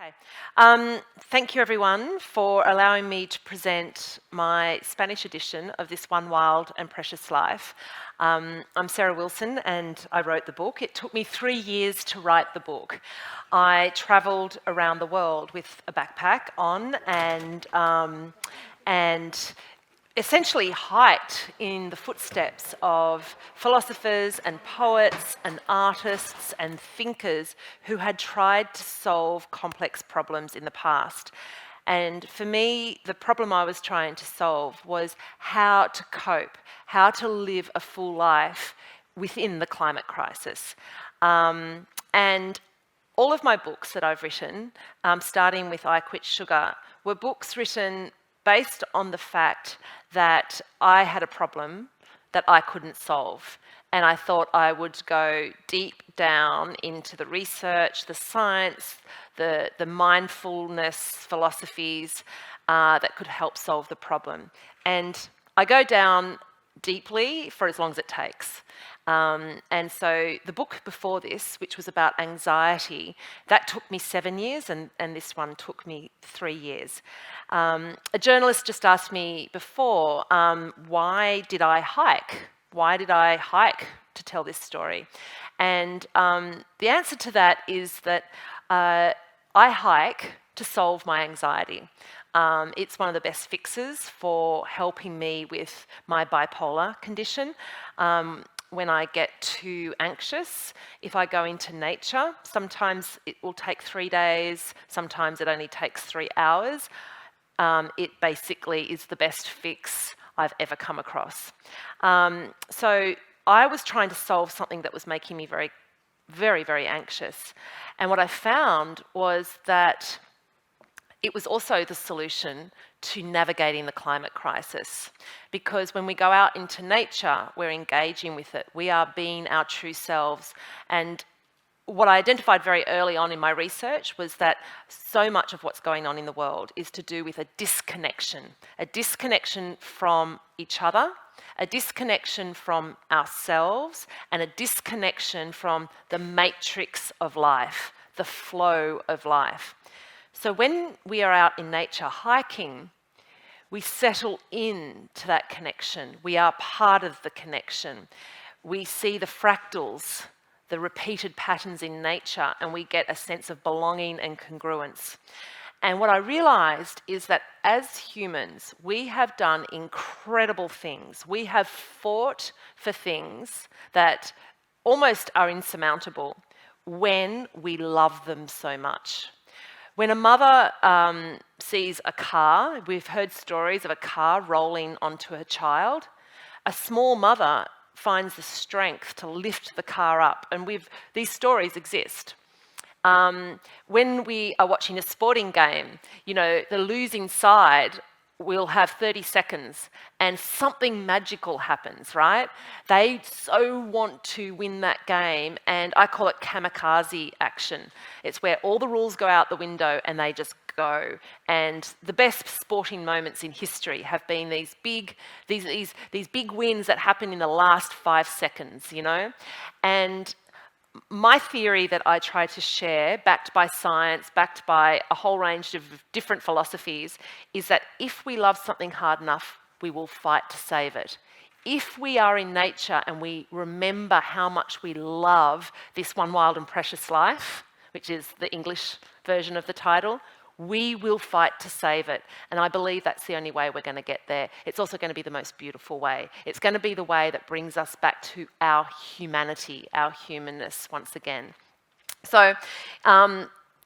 Okay. Thank you everyone for allowing me to present my Spanish edition of this One Wild and Precious Life. I'm Sarah Wilson and I wrote the book. It took me 3 years to write the book. I travelled around the world with a backpack on and essentially hiked in the footsteps of philosophers and poets and artists and thinkers who had tried to solve complex problems in the past. And for me, the problem I was trying to solve was how to cope, how to live a full life within the climate crisis. And all of my books that I've written, starting with I Quit Sugar, were books written based on the fact that I had a problem that I couldn't solve. And I thought I would go deep down into the research, the science, the mindfulness philosophies that could help solve the problem. And I go down deeply for as long as it takes. And so the book before this, which was about anxiety, that took me 7 years, and this one took me 3 years. A journalist just asked me before, why did I hike? Why did I hike to tell this story? And the answer to that is that I hike to solve my anxiety. It's one of the best fixes for helping me with my bipolar condition. When I get too anxious, if I go into nature, sometimes it will take 3 days, sometimes it only takes 3 hours. It basically is the best fix I've ever come across. So I was trying to solve something that was making me very, very, very anxious. And what I found was that it was also the solution to navigating the climate crisis. Because when we go out into nature, we're engaging with it. We are being our true selves. And what I identified very early on in my research was that so much of what's going on in the world is to do with a disconnection from each other, a disconnection from ourselves, and a disconnection from the matrix of life, the flow of life. So when we are out in nature hiking, we settle into that connection. We are part of the connection. We see the fractals, the repeated patterns in nature, and we get a sense of belonging and congruence. And what I realized is that as humans, we have done incredible things. We have fought for things that almost are insurmountable when we love them so much. When a mother sees a car, we've heard stories of a car rolling onto her child. A small mother finds the strength to lift the car up, and these stories exist. When we are watching a sporting game, the losing side will have 30 seconds and something magical happens, right? They so want to win that game, and I call it kamikaze action. It's where all the rules go out the window and they just go. And the best sporting moments in history have been these big wins that happen in the last 5 seconds, And my theory that I try to share, backed by science, backed by a whole range of different philosophies, is that if we love something hard enough, we will fight to save it. If we are in nature and we remember how much we love this one wild and precious life, which is the English version of the title, we will fight to save it. And I believe that's the only way we're going to get there. It's also going to be the most beautiful way. It's going to be the way that brings us back to our humanity, our humanness once again. So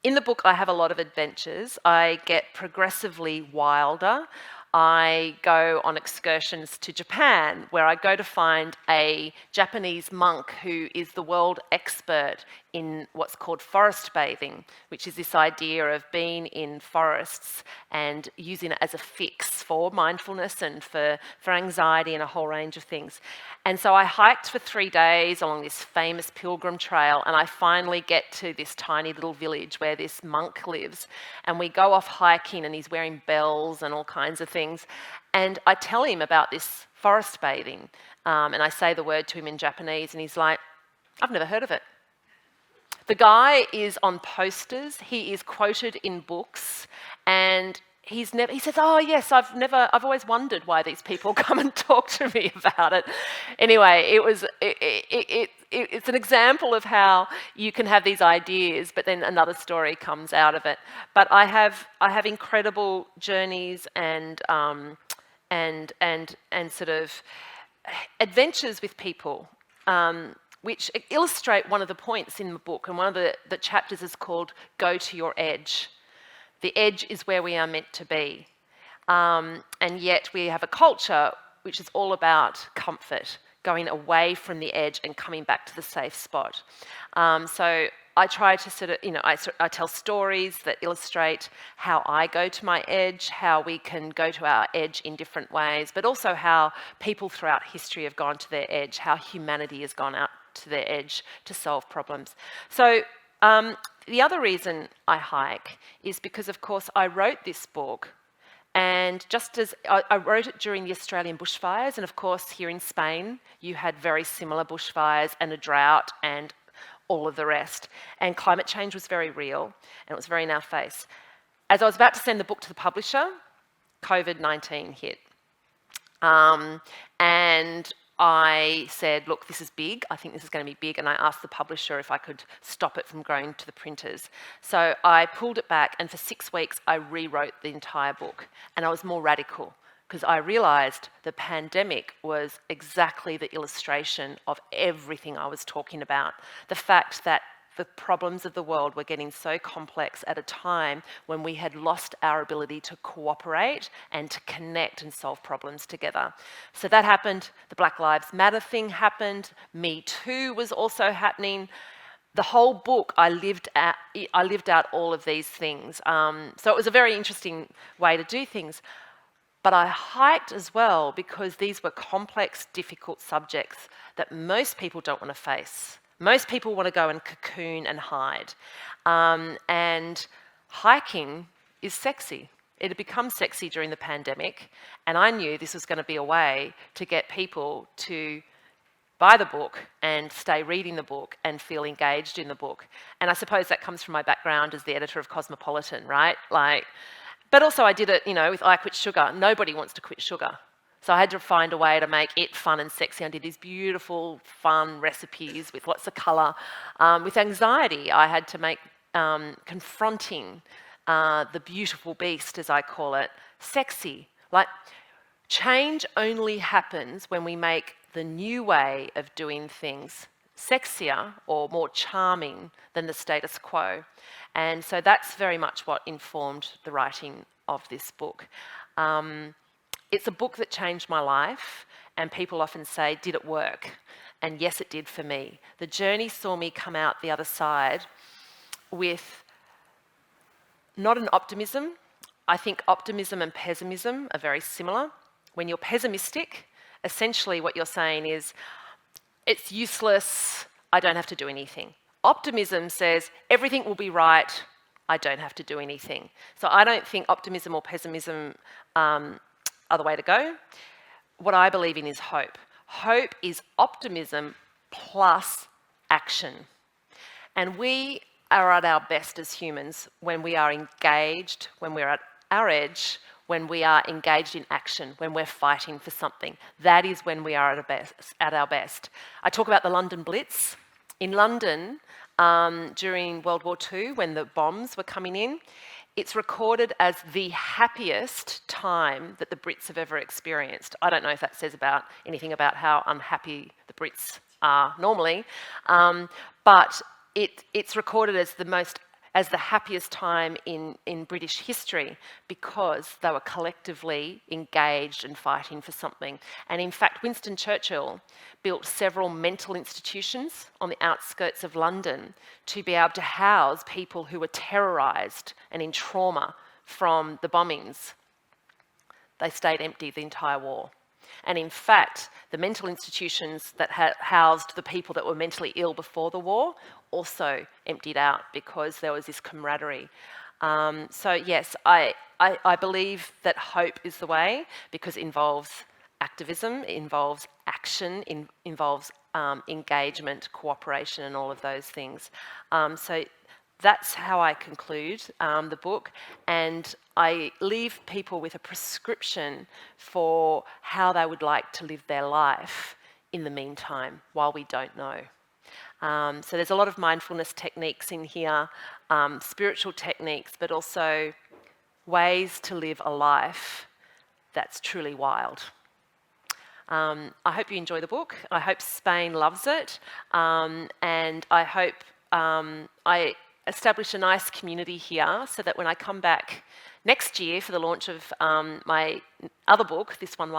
in the book, I have a lot of adventures. I get progressively wilder. I go on excursions to Japan, where I go to find a Japanese monk who is the world expert in what's called forest bathing, which is this idea of being in forests and using it as a fix for mindfulness and for anxiety and a whole range of things. And so I hiked for 3 days along this famous pilgrim trail, and I finally get to this tiny little village where this monk lives. And we go off hiking, and he's wearing bells and all kinds of things. And I tell him about this forest bathing, and I say the word to him in Japanese, and he's like, "I've never heard of it." The guy is on posters, he is quoted in books, and he says, oh yes, I've always wondered why these people come and talk to me about it. Anyway, it's an example of how you can have these ideas, but then another story comes out of it. But I have incredible journeys and sort of adventures with people, which illustrate one of the points in the book, and one of the chapters is called Go to Your Edge. The edge is where we are meant to be. And yet we have a culture which is all about comfort, going away from the edge and coming back to the safe spot. So I try to sort of, I tell stories that illustrate how I go to my edge, how we can go to our edge in different ways, but also how people throughout history have gone to their edge, how humanity has gone out to their edge to solve problems. So the other reason I hike is because, of course, I wrote this book, and just as I wrote it during the Australian bushfires, and of course here in Spain you had very similar bushfires and a drought and all of the rest, and climate change was very real and it was very in our face. As I was about to send the book to the publisher, COVID-19 hit, and I said, look, this is big, I think this is going to be big, and I asked the publisher if I could stop it from going to the printers. So I pulled it back, and for 6 weeks I rewrote the entire book, and I was more radical, because I realised the pandemic was exactly the illustration of everything I was talking about. The fact that the problems of the world were getting so complex at a time when we had lost our ability to cooperate and to connect and solve problems together. So that happened. The Black Lives Matter thing happened. Me Too was also happening. The whole book, I lived out all of these things. So it was a very interesting way to do things. But I hiked as well because these were complex, difficult subjects that most people don't want to face. Most people want to go and cocoon and hide. And hiking is sexy. It had become sexy during the pandemic, and I knew this was going to be a way to get people to buy the book and stay reading the book and feel engaged in the book. And I suppose that comes from my background as the editor of Cosmopolitan, right? But also I did it, with I Quit Sugar. Nobody wants to quit sugar. So I had to find a way to make it fun and sexy. I did these beautiful, fun recipes with lots of colour. With anxiety, I had to make confronting the beautiful beast, as I call it, sexy. Change only happens when we make the new way of doing things sexier or more charming than the status quo. And so that's very much what informed the writing of this book. It's a book that changed my life, and people often say, did it work? And yes, it did for me. The journey saw me come out the other side with not an optimism. I think optimism and pessimism are very similar. When you're pessimistic, essentially what you're saying is, it's useless, I don't have to do anything. Optimism says, everything will be right, I don't have to do anything. So I don't think optimism or pessimism are the way to go. What I believe in is hope. Hope is optimism plus action. And we are at our best as humans when we are engaged, when we're at our edge, when we are engaged in action, when we're fighting for something. That is when we are at our best. I talk about the London Blitz. In London, during World War II, when the bombs were coming in, it's recorded as the happiest time that the Brits have ever experienced. I don't know if that says anything about how unhappy the Brits are normally, but it's recorded as the happiest time in British history because they were collectively engaged and fighting for something. And in fact, Winston Churchill built several mental institutions on the outskirts of London to be able to house people who were terrorised and in trauma from the bombings. They stayed empty the entire war. And in fact, the mental institutions that housed the people that were mentally ill before the war also emptied out because there was this camaraderie. So yes, I believe that hope is the way because it involves activism, it involves action, it involves engagement, cooperation, and all of those things. So that's how I conclude the book, and I leave people with a prescription for how they would like to live their life in the meantime, while we don't know. So there's a lot of mindfulness techniques in here, spiritual techniques, but also ways to live a life that's truly wild. I hope you enjoy the book. I hope Spain loves it, and I hope I establish a nice community here so that when I come back next year for the launch of my other book, this one,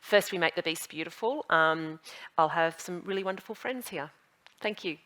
First We Make the Beast Beautiful, I'll have some really wonderful friends here. Thank you.